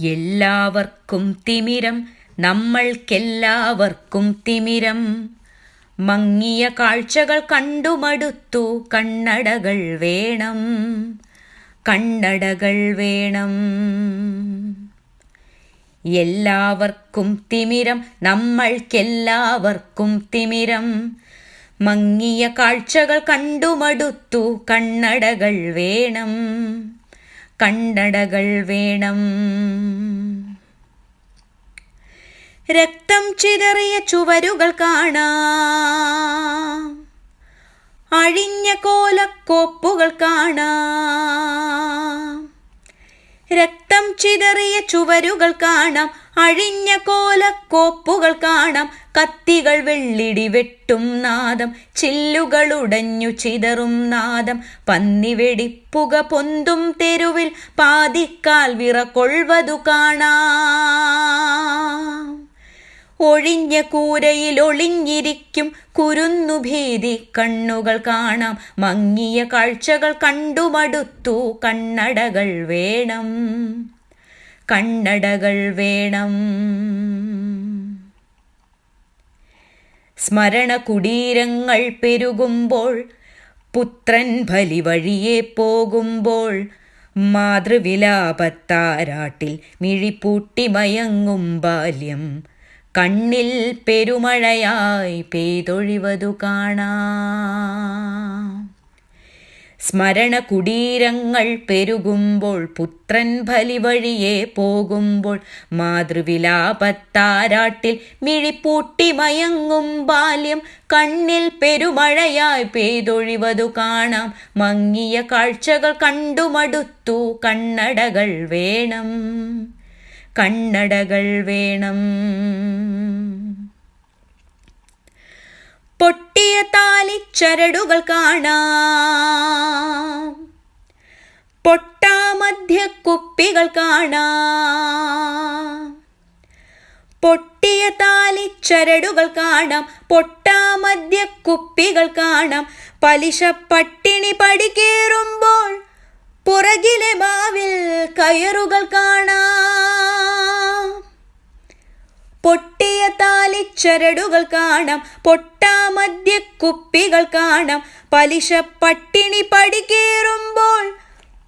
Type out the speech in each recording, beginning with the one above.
എല്ലാവർക്കും തിമിരം, നമ്മൾക്കെല്ലാവർക്കും തിമിരം. മങ്ങിയ കാഴ്ചകൾ കണ്ടുമടുത്തു, കണ്ണടകൾ വേണം, കണ്ണടകൾ വേണം. എല്ലാവർക്കും തിമിരം, നമ്മൾക്കെല്ലാവർക്കും തിമിരം. മങ്ങിയ കാഴ്ചകൾ കണ്ടുമടുത്തു, കണ്ണടകൾ വേണം, കണ്ണടകൾ വേണം. രക്തം ചിതറിയ ചുവരുകൾ കാണാം, അഴിഞ്ഞ കോലക്കോപ്പുകൾ കാണാം. രക്തം ചിതറിയ ചുവരുകൾ കാണാം, അഴിഞ്ഞ കോലക്കോപ്പുകൾ കാണാം. കത്തികൾ വെള്ളിടി വെട്ടും നാദം, ചില്ലുകൾ ഉടഞ്ഞു ചിതറും നാദം. പന്നിവെടിപ്പുക പൊന്തും തെരുവിൽ പാതിക്കാൽ വിറകൊള്ളുവതു കാണാം. ഒഴിഞ്ഞ കൂരയിൽ ഒളിഞ്ഞിരിക്കും കുരുന്നു ഭീതി കണ്ണുകൾ കാണാം. മങ്ങിയ കാഴ്ചകൾ കണ്ടുമടുത്തു, കണ്ണടകൾ വേണം, കണ്ണടകൾ വേണം. സ്മരണ കുടീരങ്ങൾ പെരുകുമ്പോൾ, പുത്രൻ ബലി വഴിയെ പോകുമ്പോൾ, മാതൃവിലാപത്താരാട്ടിൽ മിഴിപ്പൂട്ടി മയങ്ങും ബാല്യം കണ്ണിൽ പെരുമഴയായി പെയ്തൊഴിവതു കാണാം. സ്മരണ കുടീരങ്ങൾ പെരുകുമ്പോൾ, പുത്രൻ ബലി വഴിയെ പോകുമ്പോൾ, മാതൃവിലാപത്താരാട്ടിൽ മിഴിപ്പൂട്ടി മയങ്ങും ബാല്യം കണ്ണിൽ പെരുമഴയായി പെയ്തൊഴിവതു കാണാം. മങ്ങിയ കാഴ്ചകൾ കണ്ടുമടുത്തു, കണ്ണടകൾ വേണം, കണ്ണടകൾ വേണം. പൊട്ടിയ താലിച്ചരടുകൾ കാണാം, പൊട്ടാമധ്യ കുപ്പികൾ കാണാം. പൊട്ടിയ താലിച്ചരടുകൾ കാണാം, പൊട്ടാമധ്യ കുപ്പികൾ കാണാം. പലിശ പട്ടിണി പടികേറുമ്പോൾ, പുറകിലെ മാവിൽ കയറുകൾ കാണാം. പൊട്ടിയ താലിച്ചരടുകൾ കാണാം, പൊട്ടാമധ്യ കുപ്പികൾ കാണാം. പലിശ പട്ടിണി പടികേറുമ്പോൾ,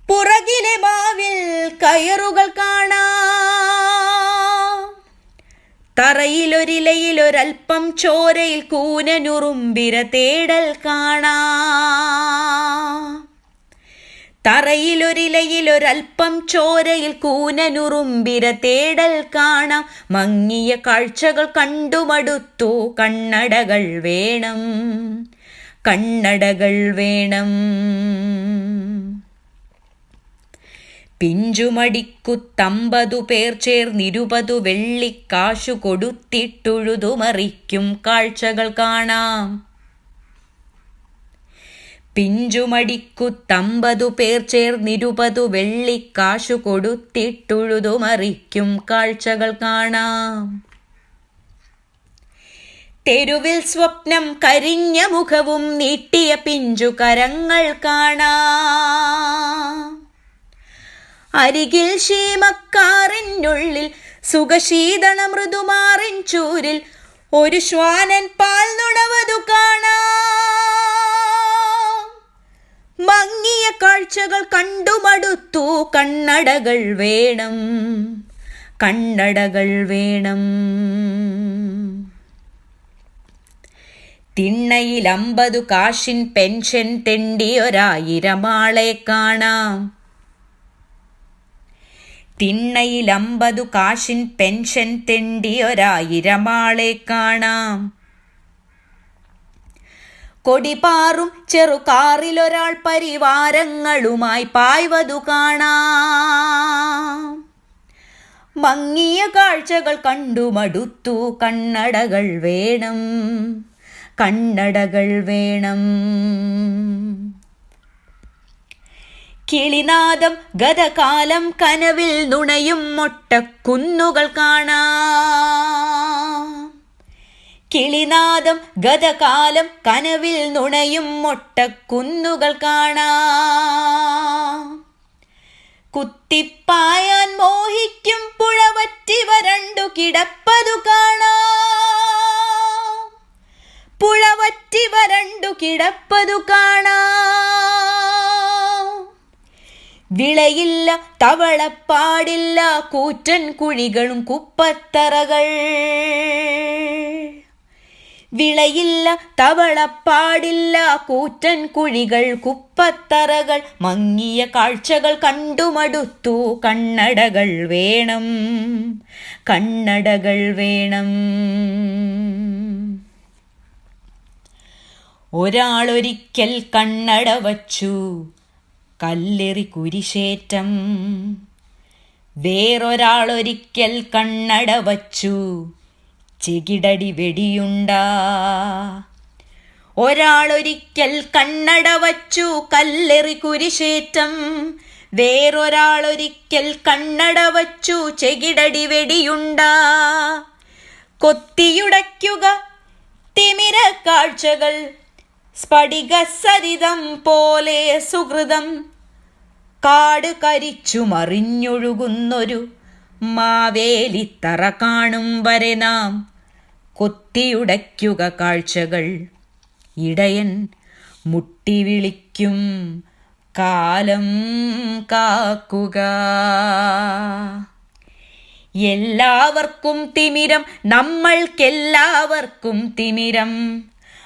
പുറകിലെ മാവിൽ കയറുകൾ കാണാം. തറയിലൊരിലയിലൊരൽപ്പം ചോരയിൽ കൂനനുറുമ്പിര തേടൽ കാണാം. തറയിലൊരിലയിലൊരൽപ്പം ചോരയിൽ കൂനനുറുമ്പിര തേടൽ കാണാം. മങ്ങിയ കാഴ്ചകൾ കണ്ടുമടുത്തു, കണ്ണടകൾ വേണം, കണ്ണടകൾ വേണം. പിഞ്ചുമടിക്കുത്തമ്പതു പേർ ചേർന്നിരുപതു വെള്ളിക്കാശു കൊടുത്തിട്ടുഴുതുമറിക്കും കാഴ്ചകൾ കാണാം. പിഞ്ചുമടിക്കുത്തമ്പതു പേർ ചേർന്നിരുപതു വെള്ളിക്കാശു കൊടുത്തിട്ടുഴുതുമറിക്കും കാഴ്ചകൾ കാണാം. തെരുവിൽ സ്വപ്നം കരിഞ്ഞ മുഖവും നീട്ടിയ പിഞ്ചു കരങ്ങൾ കാണാം. അരികിൽ ശീമക്കാറിനുള്ളിൽ സുഖശീതള മൃദുമാറിൻ ചൂരിൽ ഒരു ശ്വാനൻ പാൽ നുണവതു കാണാം. മങ്ങിയ കാഴ്ചകൾ കണ്ടുമടുത്തു, കണ്ണടകൾ വേണം, കണ്ണടകൾ വേണം. തിണ്ണയിൽ 50 കാശിൻ പെൻഷൻ തെണ്ടിയൊരായിരം ആളെ കാണാം. തിണ്ണയിൽ 50 കാശിൻ പെൻഷൻ തെണ്ടിയൊരായിരം ആളെ കാണാം. കൊടിപാറും ചെറുകാറിലൊരാൾ പരിവാരങ്ങളുമായി പായ്വതു കാണാം. മങ്ങിയ കാഴ്ചകൾ കണ്ടുമടുത്തു, കണ്ണടകൾ വേണം, കണ്ണടകൾ വേണം. കിളിനാദം ഗതകാലം കനവിൽ നുണയും മൊട്ടക്കുന്നുകൾ കാണാം. കിളിനാദം ഗതകാലം കനവിൽ നുണയും മൊട്ടക്കുന്നുകൾ കാണാം. കുത്തിപ്പായാൻ മോഹി ഒരാളൊരിക്കും പുഴവറ്റി വരണ്ടു കിടപ്പതു കാണാം. പുഴവറ്റി വരണ്ടു കിടപ്പതു കാണാം. വിളയില്ല തവളപ്പാടില്ല കൂറ്റൻ കുഴികളും കുപ്പത്തറകൾ. വിളയില്ല തവളപ്പാടില്ല കൂറ്റൻ കുഴികൾ കുപ്പത്തറകൾ. മങ്ങിയ കാഴ്ചകൾ കണ്ടുമടുത്തു കണ്ണടകൾ വേണം, കണ്ണടകൾ വേണം. ഒരാളൊരിക്കൽ കണ്ണട വച്ചു കല്ലെറി കുരിശേറ്റം. വേറൊരാളൊരിക്കൽ കണ്ണട വച്ചു ചെകിടടി വെടിയുണ്ട. ഒരാളൊരിക്കൽ കണ്ണട വച്ചു കല്ലെറി കുരിശേറ്റം. വേറൊരാളൊരിക്കൽ കണ്ണട വച്ചു ചെകിടടി വെടിയുണ്ട. കൊത്തിയുടയ്ക്കുക തിമിര കാഴ്ചകൾ സ്ഫടിക സരിതം പോലെ സുഹൃതം. കാട് കരിച്ചു മറിഞ്ഞൊഴുകുന്നൊരു മാവേലിത്തറ കാണും വരെ നാം കൊത്തിയുടയ്ക്കുക കാഴ്ചകൾ. ഇടയൻ മുട്ടി വിളിക്കും കാലം കാക്കുക. എല്ലാവർക്കും തിമിരം, നമ്മൾക്കെല്ലാവർക്കും തിമിരം.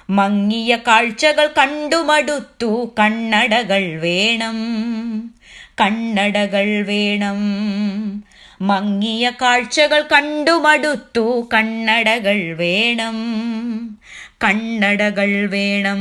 മങ്ങിയ കാഴ്ചകൾ കണ്ടുമടുത്തു കണ്ണടകൾ വേണം, കണ്ണടകൾ വേണം. മങ്ങിയ കാഴ്ചകൾ കണ്ടുമടുത്തു കണ്ണടകൾ വേണം, കണ്ണടകൾ വേണം.